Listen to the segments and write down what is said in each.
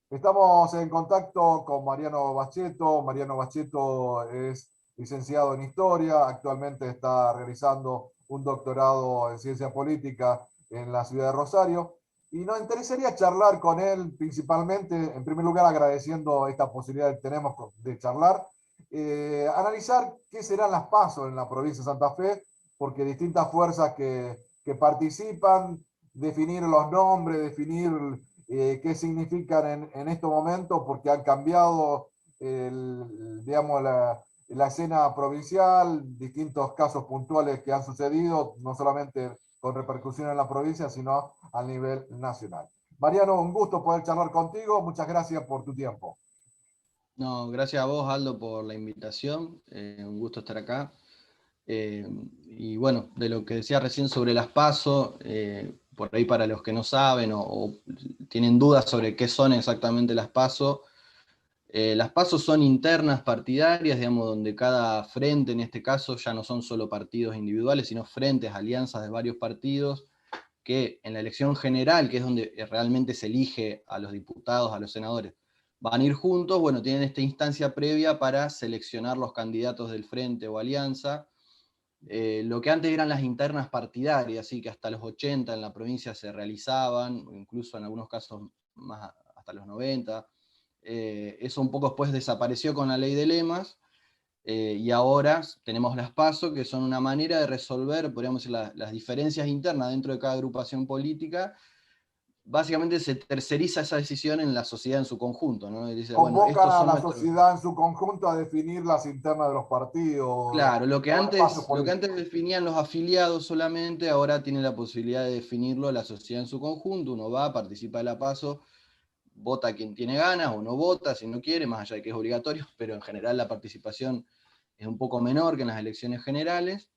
Estamos en contacto con Mariano Bacheto. Mariano Bacheto es licenciado en Historia, actualmente está realizando un doctorado en Ciencia Política en la ciudad de Rosario. Y nos interesaría charlar con él, principalmente, en primer lugar, agradeciendo esta posibilidad que tenemos de charlar, analizar qué serán las PASO en la provincia de Santa Fe, porque distintas fuerzas que participan, definir los nombres, definir qué significan en estos momentos, porque han cambiado digamos, la escena provincial, distintos casos puntuales que han sucedido, no solamente con repercusión en la provincia, sino a nivel nacional. Mariano, un gusto poder charlar contigo. Muchas gracias por tu tiempo. No, gracias a vos, Aldo, por la invitación. Un gusto estar acá. Eh, y bueno, de lo que decía recién sobre las PASO, por ahí para los que no saben o tienen dudas sobre qué son exactamente las PASO son internas partidarias, digamos, donde cada frente, en este caso, ya no son solo partidos individuales, sino frentes, alianzas de varios partidos, que en la elección general, que es donde realmente se elige a los diputados, a los senadores, van a ir juntos, bueno, tienen esta instancia previa para seleccionar los candidatos del frente o alianza. Lo que antes eran las internas partidarias, ¿sí? Que hasta los 80 en la provincia se realizaban, incluso en algunos casos más hasta los 90. Eso un poco después desapareció con la ley de lemas, y ahora tenemos las PASO, que son una manera de resolver, podríamos decir, las diferencias internas dentro de cada agrupación política. Básicamente se terceriza esa decisión en la sociedad en su conjunto, ¿no? Y dice, bueno, Convocan estos a son la nuestros... sociedad en su conjunto a definir las internas de los partidos Claro, o espacios lo que políticos. antes definían los afiliados solamente, ahora tiene la posibilidad de definirlo la sociedad en su conjunto. Uno va, participa de la PASO, vota quien tiene ganas o no vota si no quiere, más allá de que es obligatorio, pero en general la participación es un poco menor que en las elecciones generales.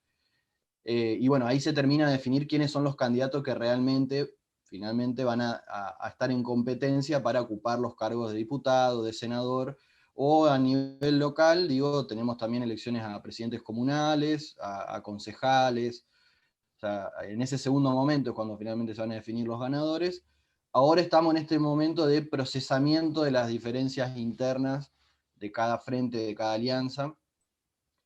Y bueno, ahí se termina de definir quiénes son los candidatos que realmente, finalmente, van a estar en competencia para ocupar los cargos de diputado, de senador, o a nivel local, digo, tenemos también elecciones a presidentes comunales, a concejales. O sea, en ese segundo momento es cuando finalmente se van a definir los ganadores. Ahora estamos en este momento de procesamiento de las diferencias internas de cada frente, de cada alianza.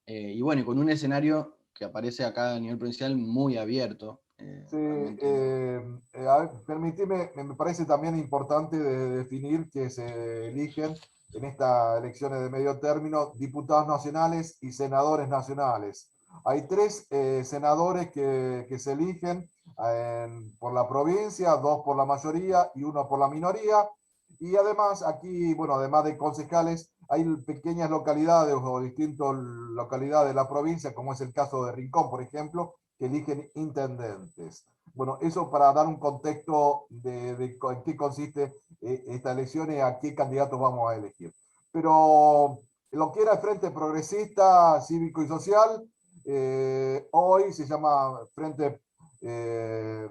Y bueno, y con un escenario que aparece acá a nivel provincial muy abierto. Sí, Realmente. a ver, permíteme, me parece también importante definir que se eligen en estas elecciones de medio término diputados nacionales y senadores nacionales. Hay tres senadores que se eligen por la provincia, dos por la mayoría y uno por la minoría. Y además aquí, bueno, además de concejales, hay pequeñas localidades o distintas localidades de la provincia, como es el caso de Rincón, por ejemplo, que eligen intendentes. Bueno, eso para dar un contexto de en qué consiste esta elección y a qué candidatos vamos a elegir. Pero lo que era el Frente Progresista, Cívico y Social, hoy se llama eh,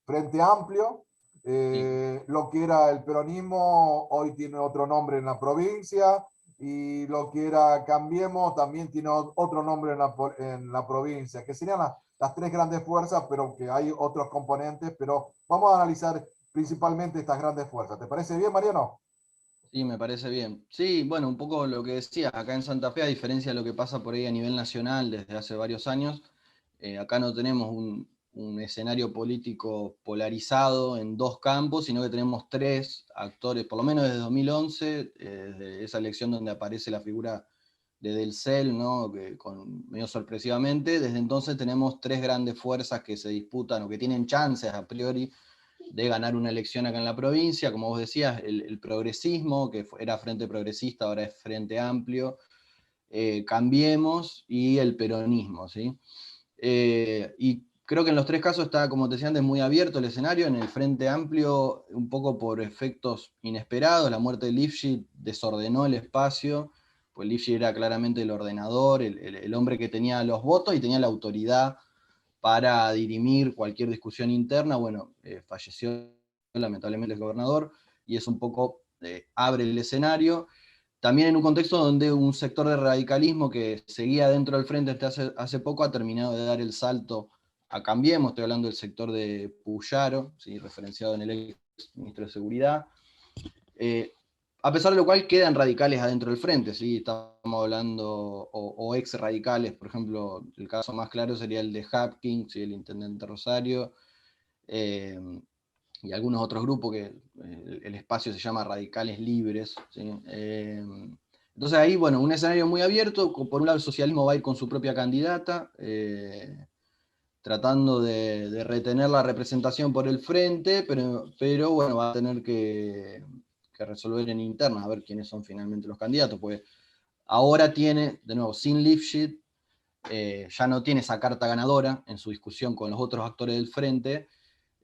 Frente Amplio. Sí. Lo que era el peronismo hoy tiene otro nombre en la provincia, y lo que era Cambiemos también tiene otro nombre en la provincia, que serían las tres grandes fuerzas, pero que hay otros componentes, pero vamos a analizar principalmente estas grandes fuerzas. ¿Te parece bien, Mariano? Sí, me parece bien. Sí, bueno, un poco lo que decía, acá en Santa Fe, a diferencia de lo que pasa por ahí a nivel nacional desde hace varios años, acá no tenemos un escenario político polarizado en dos campos, sino que tenemos tres actores, por lo menos desde 2011, desde esa elección donde aparece la figura de Delcel, ¿no? Que medio sorpresivamente, desde entonces tenemos tres grandes fuerzas que se disputan o que tienen chances a priori de ganar una elección acá en la provincia. Como vos decías, el progresismo, que era Frente Progresista, ahora es Frente Amplio, Cambiemos, y el peronismo, ¿sí? Y creo que en los tres casos está, como te decía antes, muy abierto el escenario. En el Frente Amplio, un poco por efectos inesperados, la muerte de Lifshitz desordenó el espacio, pues Lifshitz era claramente el ordenador, el hombre que tenía los votos y tenía la autoridad para dirimir cualquier discusión interna. Bueno, falleció lamentablemente el gobernador, y es un poco, abre el escenario. También en un contexto donde un sector de radicalismo que seguía dentro del frente hasta hace poco ha terminado de dar el salto a Cambiemos. Estoy hablando del sector de Puyaro, ¿sí? Referenciado en el ex ministro de Seguridad. A pesar de lo cual quedan radicales adentro del frente, ¿sí? Estamos hablando, o ex radicales, por ejemplo, el caso más claro sería el de Hapkin, ¿sí? El intendente Rosario, y algunos otros grupos que el espacio se llama Radicales Libres, ¿sí? Entonces ahí, bueno, un escenario muy abierto. Por un lado el socialismo va a ir con su propia candidata, tratando de retener la representación por el frente, pero bueno, va a tener que resolver en internas, a ver quiénes son finalmente los candidatos, pues ahora tiene, de nuevo, sin Lifshitz, ya no tiene esa carta ganadora en su discusión con los otros actores del frente,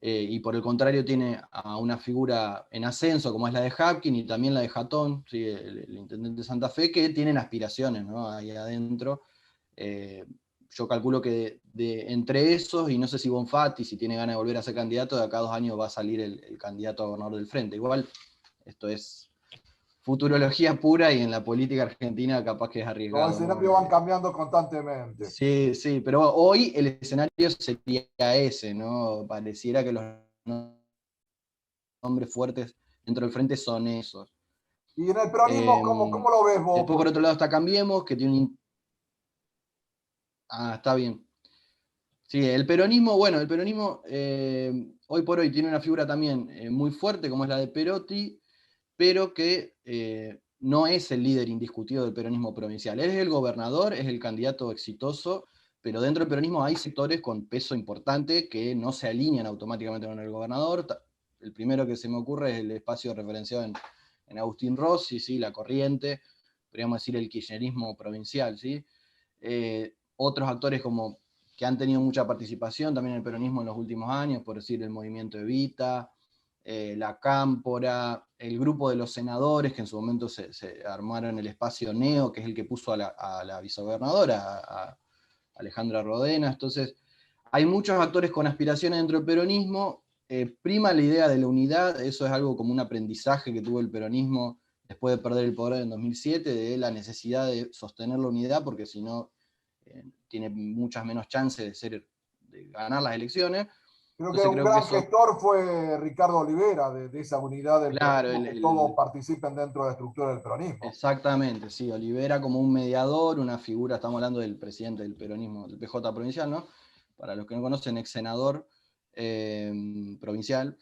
y por el contrario tiene a una figura en ascenso como es la de Hapkin y también la de Hatton, ¿sí? El intendente de Santa Fe, que tienen aspiraciones, ¿no? Ahí adentro. Yo calculo que entre esos, y no sé si Bonfatti, si tiene ganas de volver a ser candidato, de acá a 2 años va a salir el candidato a gobernador del frente. Igual, esto es futurología pura y en la política argentina capaz que es Los arriesgado, ¿no? escenarios van cambiando constantemente. Sí, sí, pero hoy el escenario sería ese, ¿no? Pareciera que los nombres fuertes dentro del frente son esos. Y en el peronismo, ¿cómo lo ves vos? Después por otro lado está Cambiemos, que tiene un... Ah, está bien. Sí, el peronismo, bueno, el peronismo hoy por hoy tiene una figura también muy fuerte, como es la de Perotti, pero que no es el líder indiscutido del peronismo provincial. Él es el gobernador, es el candidato exitoso, pero dentro del peronismo hay sectores con peso importante que no se alinean automáticamente con el gobernador. El primero que se me ocurre es el espacio referenciado en Agustín Rossi, ¿sí? La corriente, podríamos decir el kirchnerismo provincial, ¿sí? Otros actores como que han tenido mucha participación también en el peronismo en los últimos años, por decir el movimiento Evita, la Cámpora, el grupo de los senadores que en su momento se armaron el espacio Neo, que es el que puso a la vicegobernadora, a Alejandra Rodena. Entonces, hay muchos actores con aspiraciones dentro del peronismo. Prima la idea de la unidad, eso es algo como un aprendizaje que tuvo el peronismo después de perder el poder en 2007, de la necesidad de sostener la unidad, porque si no, tiene muchas menos chances de ganar las elecciones. Creo que Entonces un creo que gran eso, gestor fue Ricardo Olivera, de esa unidad del claro, peronismo, que todos participen dentro de la estructura del peronismo. exactamente, sí, Olivera como un mediador, una figura, estamos hablando del presidente del peronismo, del PJ provincial, ¿no? Para los que no conocen, ex senador provincial,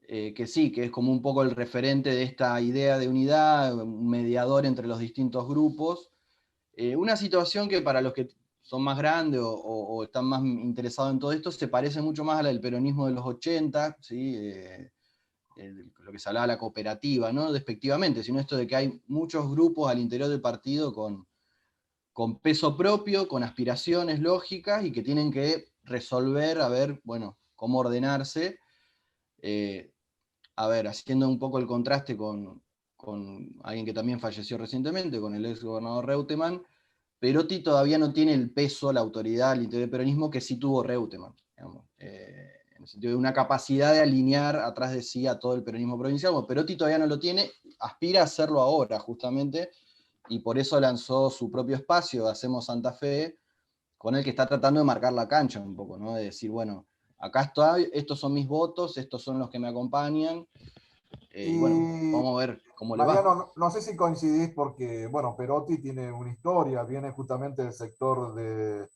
que sí, que es como un poco el referente de esta idea de unidad, un mediador entre los distintos grupos. Una situación que para los que son más grandes o están más interesados en todo esto, se parece mucho más a la del peronismo de los 80, ¿sí? Lo que se hablaba de la cooperativa, no despectivamente, sino esto de que hay muchos grupos al interior del partido con peso propio, con aspiraciones lógicas y que tienen que resolver, a ver, bueno, cómo ordenarse. Eh, a ver, haciendo un poco el contraste con alguien que también falleció recientemente, con el ex gobernador Reutemann. Perotti todavía no tiene el peso, la autoridad, el interés del peronismo que sí tuvo Reutemann, digamos, en el sentido de una capacidad de alinear atrás de sí a todo el peronismo provincial. Bueno, Perotti todavía no lo tiene, aspira a hacerlo ahora justamente, y por eso lanzó su propio espacio, Hacemos Santa Fe, con el que está tratando de marcar la cancha un poco, ¿no? De decir, bueno, acá estoy, estos son mis votos, estos son los que me acompañan, y bueno, Y vamos a ver cómo le va. Mariano, no sé si coincidís porque, bueno, Perotti tiene una historia, viene justamente del sector de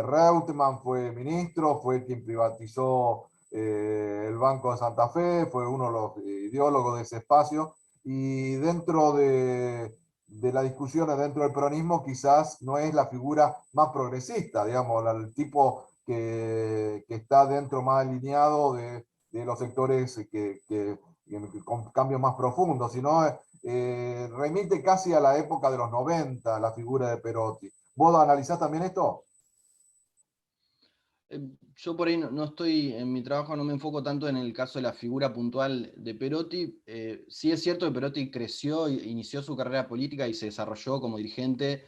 Reutemann, fue ministro, fue quien privatizó el Banco de Santa Fe, fue uno de los ideólogos de ese espacio, y dentro de las discusiones dentro del peronismo quizás no es la figura más progresista, digamos, el tipo que está dentro más alineado de los sectores con cambios más profundos, sino remite casi a la época de los 90, la figura de Perotti. ¿Vos analizás también esto? Yo por ahí no estoy, en mi trabajo no me enfoco tanto en el caso de la figura puntual de Perotti. Sí es cierto que Perotti creció, inició su carrera política y se desarrolló como dirigente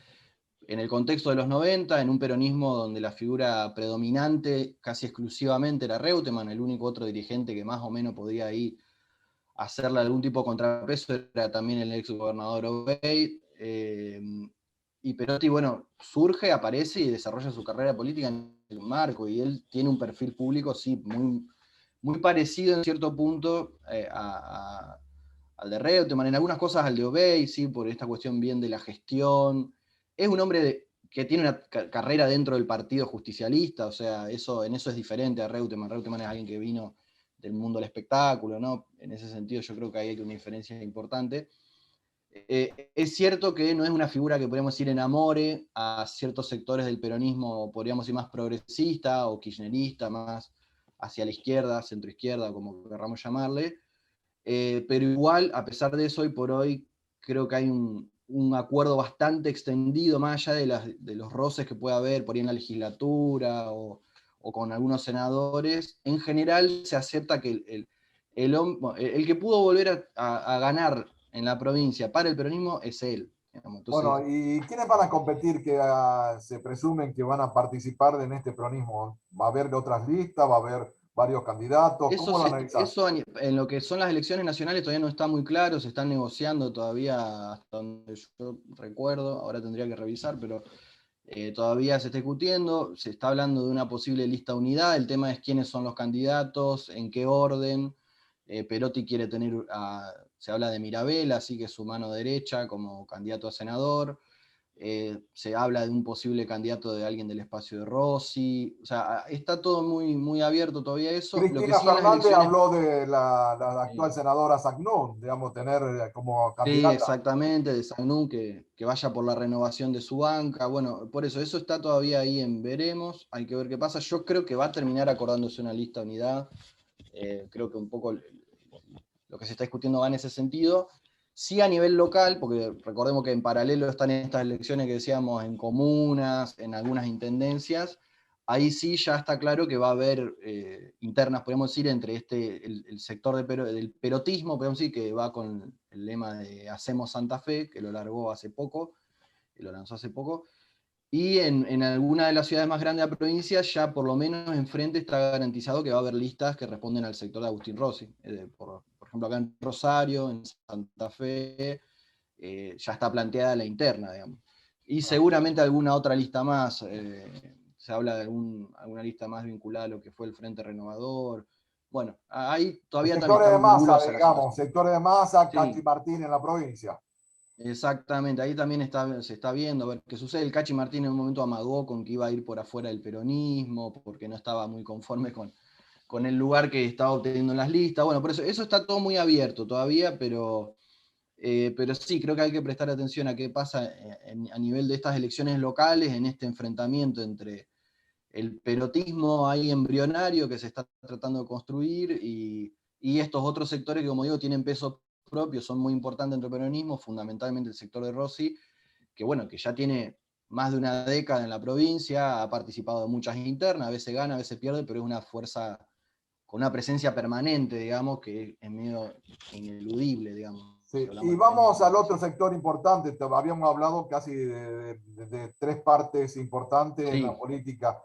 en el contexto de los 90, en un peronismo donde la figura predominante casi exclusivamente era Reutemann, el único otro dirigente que más o menos podía ahí hacerle algún tipo de contrapeso era también el ex gobernador Obey. Y Perotti, bueno, surge, aparece y desarrolla su carrera política en el marco, y él tiene un perfil público, sí, muy, muy parecido en cierto punto al de Reutemann, en algunas cosas al de Obey, sí, por esta cuestión bien de la gestión. Es un hombre que tiene una carrera dentro del partido justicialista, o sea, en eso es diferente a Reutemann. Reutemann es alguien que vino del mundo del espectáculo, ¿no? En ese sentido yo creo que ahí hay una diferencia importante. Es cierto que no es una figura que podemos decir enamore a ciertos sectores del peronismo, podríamos decir más progresista o kirchnerista, más hacia la izquierda, centroizquierda, como querramos llamarle, pero igual, a pesar de eso, hoy por hoy creo que hay un acuerdo bastante extendido, más allá de los roces que pueda haber por ahí en la legislatura o con algunos senadores. En general se acepta que el que pudo volver a ganar en la provincia para el peronismo es él. Digamos. Bueno, Entonces, ¿y quiénes van a competir que se presumen que van a participar en este peronismo? ¿Va a haber otras listas? ¿Va a haber varios candidatos? ¿Cómo lo analizás? en lo que son las elecciones nacionales todavía no está muy claro, se están negociando todavía hasta donde yo recuerdo, ahora tendría que revisar, pero todavía se está discutiendo, se está hablando de una posible lista unidad, el tema es quiénes son los candidatos, en qué orden. Perotti quiere tener, se habla de Mirabel, así que su mano derecha como candidato a senador. Se habla de un posible candidato de alguien del espacio de Rossi. O sea, está todo muy, muy abierto todavía eso. Lo que Cristina sí en las Fernández elecciones. habló de la actual Sí, senadora Sagnún, digamos, tener como sí, candidata. exactamente, de Sanú, que vaya por la renovación de su banca. Bueno, por eso está todavía ahí en veremos. Hay que ver qué pasa. Yo creo que va a terminar acordándose una lista unidad. Creo que un poco lo que se está discutiendo va en ese sentido. Sí a nivel local, porque recordemos que en paralelo están estas elecciones que decíamos en comunas, en algunas intendencias, ahí sí ya está claro que va a haber internas, podemos decir, entre el sector del perotismo, podemos decir, que va con el lema de Hacemos Santa Fe, que lo largó hace poco, que lo lanzó hace poco, y en alguna de las ciudades más grandes de la provincia, ya por lo menos enfrente está garantizado que va a haber listas que responden al sector de Agustín Rossi. Por ejemplo, acá en Rosario, en Santa Fe, ya está planteada la interna, digamos. Y Ah. seguramente alguna otra lista más. Se habla de alguna lista más vinculada a lo que fue el Frente Renovador. Bueno, ahí todavía también Sectores está de masa, nebulosa la digamos, situación. sectores de masa, Cachi Sí, Martín en la provincia. exactamente, ahí también se está viendo a ver qué sucede. El Cachi Martín en un momento amagó con que iba a ir por afuera del peronismo, porque no estaba muy conforme con el lugar que estaba obteniendo en las listas. Bueno, por eso está todo muy abierto todavía, pero sí, creo que hay que prestar atención a qué pasa a nivel de estas elecciones locales, en este enfrentamiento entre el perotismo ahí embrionario que se está tratando de construir y estos otros sectores que, como digo, tienen peso propio, son muy importantes dentro del peronismo, fundamentalmente el sector de Rossi, que bueno, que ya tiene más de una década en la provincia, ha participado de muchas internas, a veces gana, a veces pierde, pero es una fuerza con una presencia permanente, digamos, que es medio ineludible, digamos, si Sí. hablamos Y de peronismo vamos como al decía. otro sector importante. Habíamos hablado casi de tres partes importantes en la Sí, política,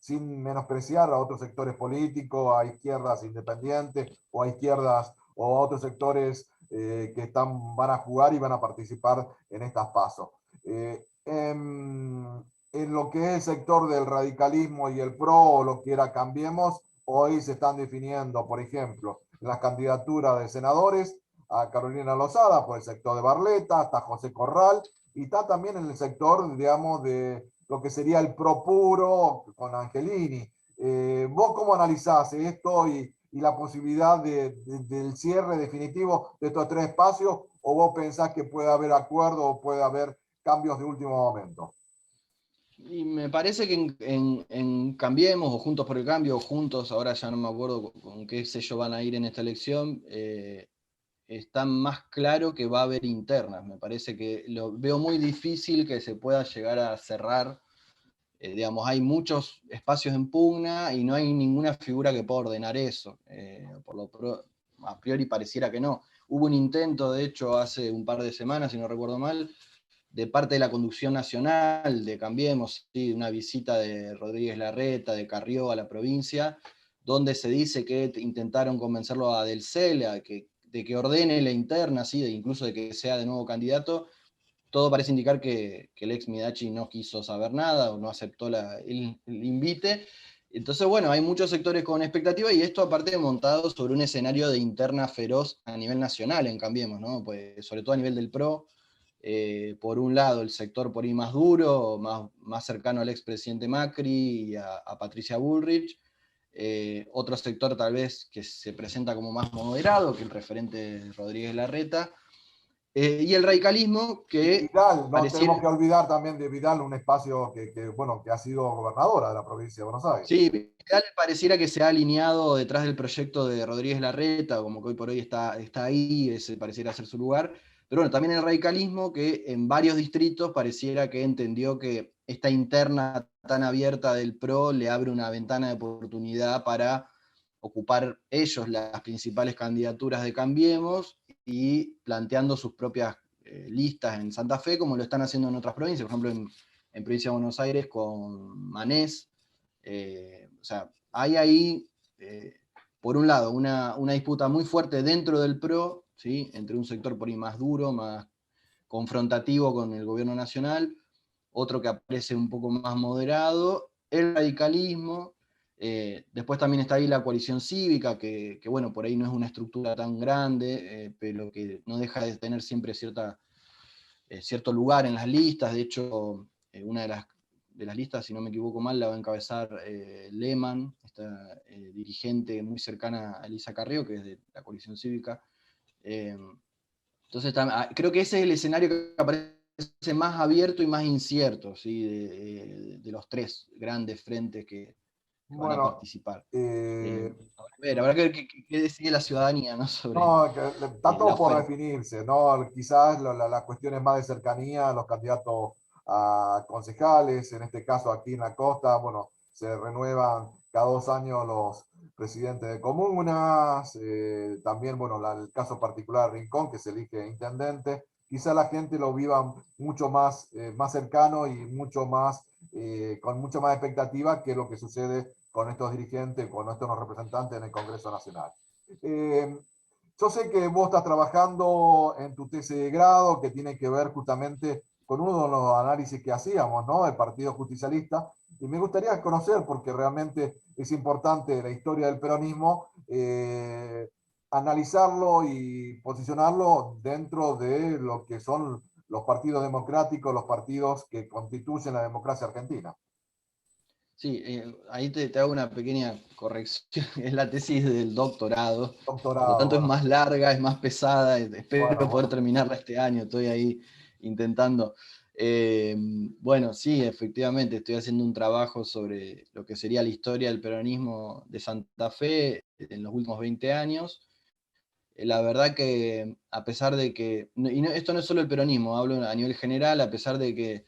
sin menospreciar a otros sectores políticos, a izquierdas independientes o a izquierdas o a otros sectores que van a jugar y van a participar en estas pasos. En lo que es el sector del radicalismo y el PRO o lo que era Cambiemos, hoy se están definiendo, por ejemplo, las candidaturas de senadores a Carolina Lozada por el sector de Barleta, hasta José Corral, y está también en el sector, digamos, de lo que sería el pro puro con Angelini. ¿Vos cómo analizás esto y la posibilidad del cierre definitivo de estos tres espacios? ¿O vos pensás que puede haber acuerdo o puede haber cambios de último momento? y me parece que en Cambiemos o Juntos por el Cambio, o Juntos, ahora ya no me acuerdo con qué sello van a ir en esta elección, está más claro que va a haber internas. Me parece que lo veo muy difícil que se pueda llegar a cerrar. Digamos, hay muchos espacios en pugna y no hay ninguna figura que pueda ordenar eso. A priori pareciera que no. Hubo un intento, de hecho, hace un par de semanas, si no recuerdo mal, de parte de la conducción nacional de Cambiemos, ¿sí? Una visita de Rodríguez Larreta, de Carrió a la provincia, donde se dice que intentaron convencerlo a Del Cel de que ordene la interna, ¿sí? Incluso de que sea de nuevo candidato. Todo parece indicar que el ex Midachi no quiso saber nada o no aceptó el invite. Entonces, bueno, hay muchos sectores con expectativa y esto aparte montado sobre un escenario de interna feroz a nivel nacional en Cambiemos, ¿no? Pues, sobre todo a nivel del PRO. Por un lado, el sector por ahí más duro, más cercano al expresidente Macri y a Patricia Bullrich. Otro sector tal vez que se presenta como más moderado, que el referente Rodríguez Larreta. Y el radicalismo que Vidal, no pareciera... tenemos que olvidar también de Vidal, un espacio bueno, que ha sido gobernadora de la provincia de Buenos Aires. Sí, Vidal pareciera que se ha alineado detrás del proyecto de Rodríguez Larreta, como que hoy por hoy está ahí, ese pareciera ser su lugar. Pero bueno, también el radicalismo que en varios distritos pareciera que entendió que esta interna tan abierta del PRO le abre una ventana de oportunidad para ocupar ellos las principales candidaturas de Cambiemos y planteando sus propias listas en Santa Fe, como lo están haciendo en otras provincias, por ejemplo en provincia de Buenos Aires con Manés. O sea, hay ahí, por un lado, una disputa muy fuerte dentro del PRO, ¿sí? Entre un sector por ahí más duro, más confrontativo con el gobierno nacional, otro que aparece un poco más moderado, el radicalismo, después también está ahí la coalición cívica, que bueno, por ahí no es una estructura tan grande, pero que no deja de tener siempre cierto lugar en las listas. De hecho, una de las listas, si no me equivoco mal, la va a encabezar Lehmann, esta dirigente muy cercana a Elisa Carrió, que es de la coalición cívica. Entonces, creo que ese es el escenario que aparece más abierto y más incierto, ¿sí? De los tres grandes frentes que van a Bueno, participar. eh, Habrá que ver qué decide la ciudadanía, ¿no? Sobre no, está la todo por oferta. definirse, ¿no? Quizás las cuestiones más de cercanía, los candidatos a concejales, en este caso aquí en la costa, bueno, se renuevan cada 2 años los presidentes de comunas, también, bueno, el caso particular de Rincón, que se elige intendente, quizá la gente lo viva mucho más cercano y mucho más, con mucha más expectativa que lo que sucede con estos dirigentes, con estos representantes en el Congreso Nacional. Eh, yo sé que vos estás trabajando en tu tesis de grado que tiene que ver justamente con uno de los análisis que hacíamos, ¿no? El Partido Justicialista. Y me gustaría conocer, porque realmente es importante la historia del peronismo, analizarlo y posicionarlo dentro de lo que son los partidos democráticos, los partidos que constituyen la democracia argentina. Sí, ahí te hago una pequeña corrección. Es la tesis del doctorado, por lo Doctorado, tanto es bueno, más larga, es más pesada. bueno, Espero poder bueno. terminarla este año, estoy ahí intentando. Eh, bueno, sí, efectivamente, estoy haciendo un trabajo sobre lo que sería la historia del peronismo de Santa Fe en los últimos 20 años. La verdad que a pesar de que, esto no es solo el peronismo, hablo a nivel general, a pesar de que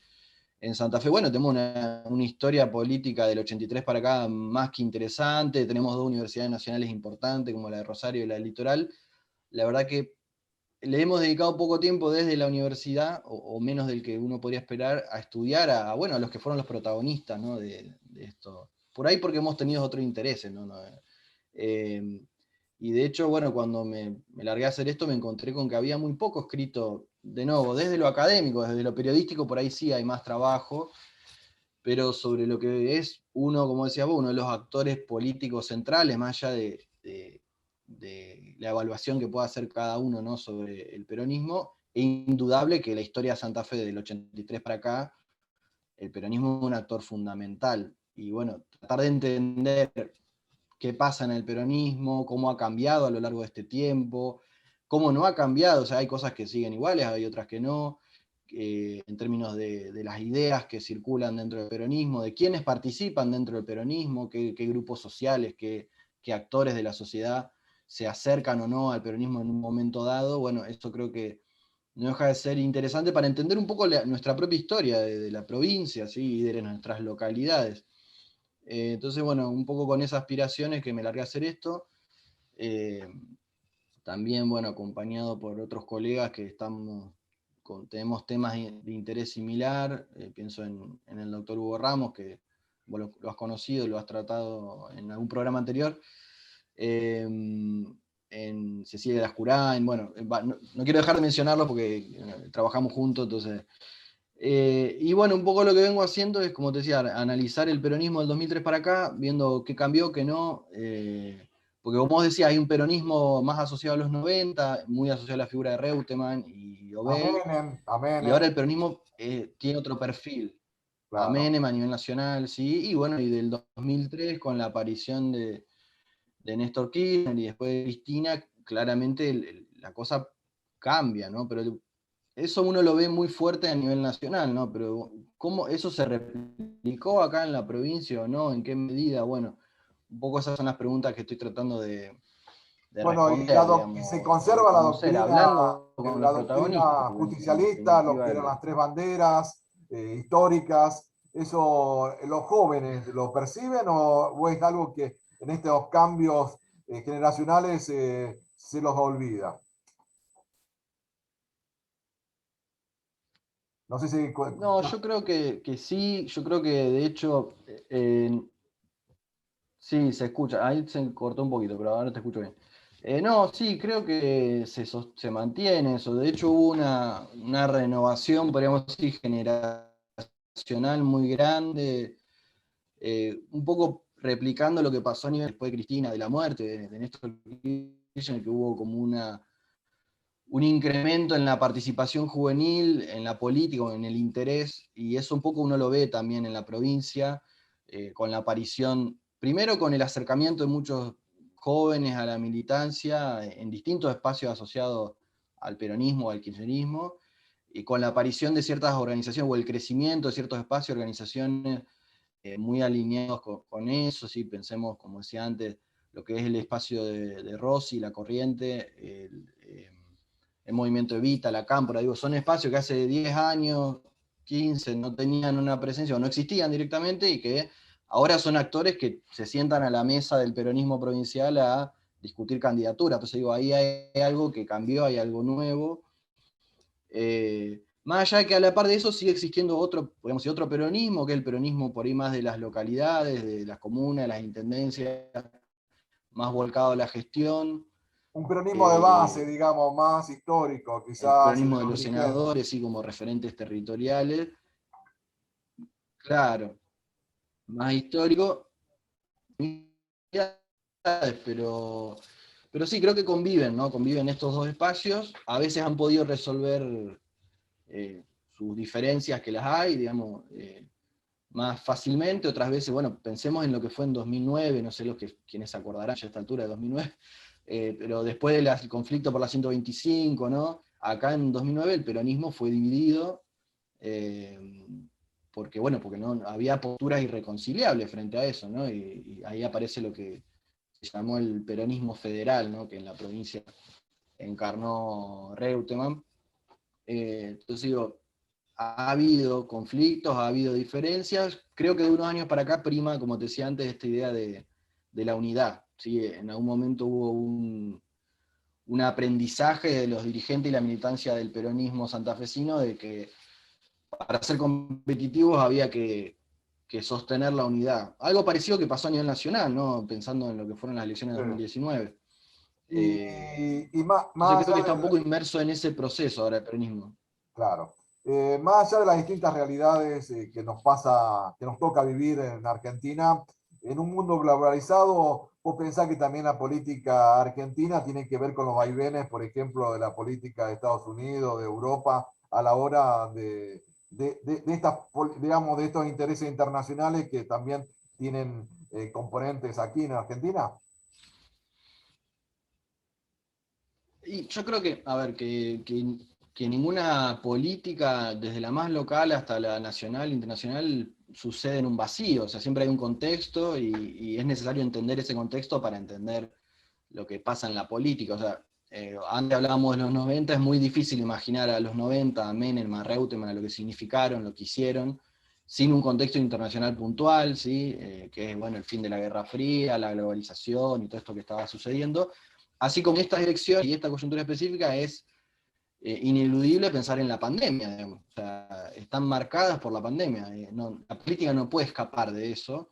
en Santa Fe, bueno, tenemos una historia política del 83 para acá más que interesante, tenemos dos universidades nacionales importantes como la de Rosario y la del Litoral. La verdad que le hemos dedicado poco tiempo desde la universidad, o menos del que uno podría esperar, a estudiar bueno, a los que fueron los protagonistas, ¿no? de esto. Por ahí porque hemos tenido otros intereses, ¿no? Eh, y de hecho, bueno, cuando me largué a hacer esto, me encontré con que había muy poco escrito, de nuevo, desde lo académico, desde lo periodístico, por ahí sí hay más trabajo, pero sobre lo que es uno, como decía vos, uno de los actores políticos centrales, más allá de la evaluación que pueda hacer cada uno, ¿no? Sobre el peronismo, es indudable que la historia de Santa Fe del 83 para acá, el peronismo es un actor fundamental. Y bueno, tratar de entender qué pasa en el peronismo, cómo ha cambiado a lo largo de este tiempo, cómo no ha cambiado, o sea, hay cosas que siguen iguales, hay otras que no, en términos de las ideas que circulan dentro del peronismo, de quiénes participan dentro del peronismo, qué grupos sociales, qué actores de la sociedad se acercan o no al peronismo en un momento dado. Bueno, esto creo que no deja de ser interesante para entender un poco nuestra propia historia de la provincia, ¿sí? Y de nuestras localidades. Entonces, bueno, un poco con esas aspiraciones que me largué a hacer esto. Eh, También, bueno, acompañado por otros colegas que tenemos temas de interés similar. Pienso en el doctor Hugo Ramos, que vos lo has conocido, lo has tratado en algún programa anterior. Eh, en Cecilia Lascurain, bueno, no quiero dejar de mencionarlo porque trabajamos juntos, entonces Y bueno, un poco lo que vengo haciendo es, como te decía, analizar el peronismo del 2003 para acá, viendo qué cambió, qué no. Porque como vos decías, hay un peronismo más asociado a los 90, muy asociado a la figura de Reutemann y A Obel, Menem, a y Menem, ahora el peronismo tiene otro perfil. A claro. Menem a nivel nacional, sí, y bueno, y del 2003 con la aparición de Néstor Kirchner y después de Cristina, claramente la cosa cambia, ¿no? Pero eso uno lo ve muy fuerte a nivel nacional, ¿no? Pero ¿cómo eso se replicó acá en la provincia o no? ¿En qué medida? Bueno, un poco esas son las preguntas que estoy tratando de Bueno, responder, y digamos, se o de conserva conocer, hablando con la los protagonistas, doctrina porque en justicialista, lo definitiva que eran las tres banderas históricas. ¿Eso los jóvenes lo perciben o es algo que en estos cambios generacionales se los olvida? No sé si... no, yo creo que sí, yo creo que de hecho, sí, se escucha, ahí se cortó un poquito, pero ahora te escucho bien. No, sí, creo que se mantiene eso. De hecho, hubo una renovación, podríamos decir, generacional muy grande, un poco replicando lo que pasó a nivel después de Cristina, de la muerte de Néstor Kirchner, que hubo como un incremento en la participación juvenil, en la política, en el interés, y eso un poco uno lo ve también en la provincia, con la aparición, primero con el acercamiento de muchos jóvenes a la militancia en distintos espacios asociados al peronismo, al kirchnerismo, y con la aparición de ciertas organizaciones o el crecimiento de ciertos espacios, organizaciones muy alineados con eso, ¿sí? Pensemos, como decía antes, lo que es el espacio de Rossi, la corriente, el movimiento Evita, la Cámpora, digo, son espacios que hace 10 años, 15, no tenían una presencia o no existían directamente y que ahora son actores que se sientan a la mesa del peronismo provincial a discutir candidaturas. Entonces digo, ahí hay algo que cambió, hay algo nuevo. Más allá de que a la par de eso sigue existiendo otro, podemos decir, otro peronismo, que es el peronismo por ahí más de las localidades, de las comunas, de las intendencias, más volcado a la gestión. Un peronismo de base, Eh, digamos, más histórico, el quizás, el de peronismo de los los dirigentes. senadores, y como referentes territoriales, claro, más histórico, pero, pero sí, creo que conviven, ¿no? Conviven estos dos espacios, a veces han podido resolver sus diferencias que las hay, digamos, más fácilmente, otras veces, bueno, pensemos en lo que fue en 2009, no sé quienes se acordarán ya a esta altura de 2009, pero después del conflicto por la 125, ¿no? Acá en 2009 el peronismo fue dividido, eh, porque, bueno, porque no había posturas irreconciliables frente a eso, ¿no? Y ahí aparece lo que se llamó el peronismo federal, ¿no? Que en la provincia encarnó Reutemann. Entonces digo, ha habido conflictos, ha habido diferencias. Creo que de unos años para acá prima, como te decía antes, esta idea de la unidad. ¿Sí? En algún momento hubo un aprendizaje de los dirigentes y la militancia del peronismo santafesino de que para ser competitivos había que sostener la unidad. Algo parecido que pasó a nivel nacional, ¿no? Pensando en lo que fueron las elecciones de Sí. 2019. Y más, Entonces más creo que allá está un de, poco inmerso en ese proceso ahora el peronismo. claro. Más allá de las distintas realidades que nos pasa, que nos toca vivir en Argentina, en un mundo globalizado, vos pensás que también la política argentina tiene que ver con los vaivenes, por ejemplo, de la política de Estados Unidos, de Europa, a la hora de estas, digamos, de estos intereses internacionales que también tienen componentes aquí en Argentina. Y yo creo que, a ver, que ninguna política, desde la más local hasta la nacional, internacional, sucede en un vacío. O sea, siempre hay un contexto y es necesario entender ese contexto para entender lo que pasa en la política. O sea, antes hablábamos de los 90, es muy difícil imaginar a los 90, a Menem, a Reutemann, a lo que significaron, lo que hicieron, sin un contexto internacional puntual, ¿sí? Que es, bueno, el fin de la Guerra Fría, la globalización y todo esto que estaba sucediendo. Así como esta elección y esta coyuntura específica es ineludible pensar en la pandemia, digamos. O sea, están marcadas por la pandemia. La política no puede escapar de eso,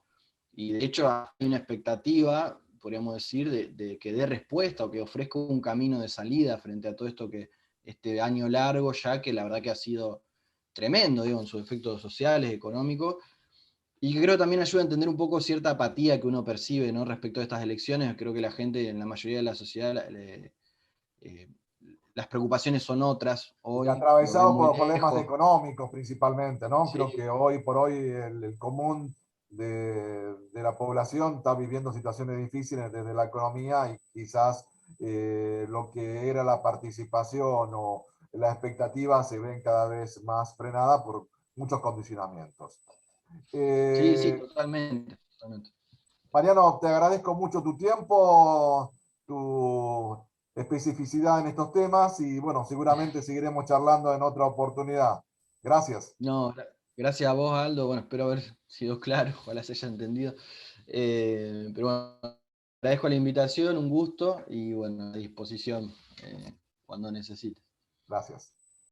y de hecho hay una expectativa, podríamos decir, de que dé respuesta o que ofrezca un camino de salida frente a todo esto que este año largo ya, que la verdad que ha sido tremendo, digo, en sus efectos sociales, económicos, y que creo también ayuda a entender un poco cierta apatía que uno percibe, ¿no? Respecto a estas elecciones. Creo que la gente, en la mayoría de la sociedad, las preocupaciones son otras Y hoy, lo ven atravesado muy por problemas lejos. económicos principalmente, ¿no? Sí, Creo que hoy por hoy el común de la población está viviendo situaciones difíciles desde la economía y quizás lo que era la participación o la expectativa se ven cada vez más frenada por muchos condicionamientos. sí, sí, Eh, totalmente, totalmente. Mariano, te agradezco mucho tu tiempo, tu especificidad en estos temas y bueno, seguramente seguiremos charlando en otra oportunidad. Gracias. No, gracias a vos, Aldo. Bueno, espero haber sido claro, ojalá se haya entendido. Pero bueno, agradezco la invitación, un gusto y bueno, a disposición cuando necesites. Gracias.